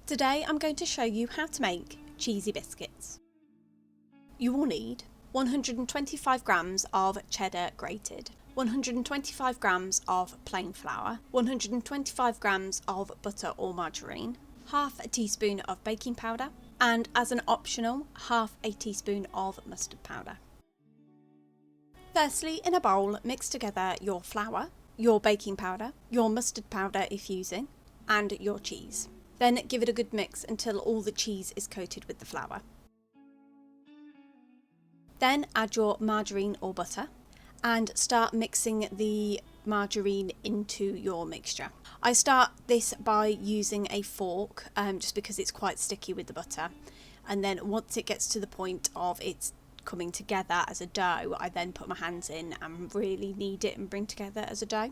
Today I'm going to show you how to make cheesy biscuits. You will need 125 grams of cheddar grated, 125 grams of plain flour, 125 grams of butter or margarine, half a teaspoon of baking powder, and as an optional, half a teaspoon of mustard powder. Firstly, in a bowl, mix together your flour, your baking powder, your mustard powder if using, and your cheese. Then give it a good mix until all the cheese is coated with the flour. Then add your margarine or butter and start mixing the margarine into your mixture. I start this by using a fork just because it's quite sticky with the butter, and then once it gets to the point of it's coming together as a dough, I then put my hands in and really knead it and bring together as a dough.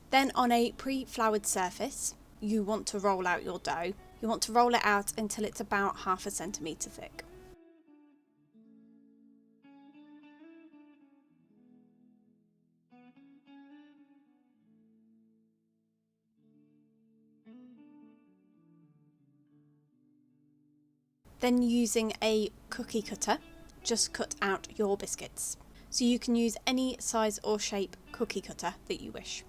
Then on a pre-floured surface, you want to roll out your dough. You want to roll it out until it's about half a centimetre thick. Then using a cookie cutter, just cut out your biscuits. So you can use any size or shape cookie cutter that you wish.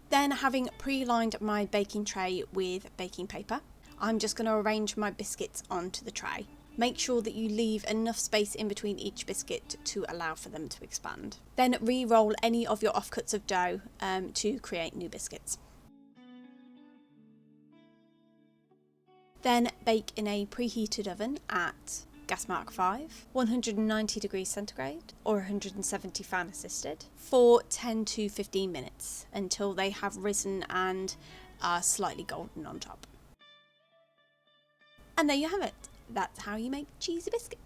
Then, having pre-lined my baking tray with baking paper, I'm just going to arrange my biscuits onto the tray. Make sure that you leave enough space in between each biscuit to allow for them to expand. Then re-roll any of your offcuts of dough to create new biscuits. Then bake in a preheated oven at gas mark 5, 190 degrees centigrade or 170 fan assisted for 10 to 15 minutes until they have risen and are slightly golden on top. And there you have it. That's how you make cheesy biscuits.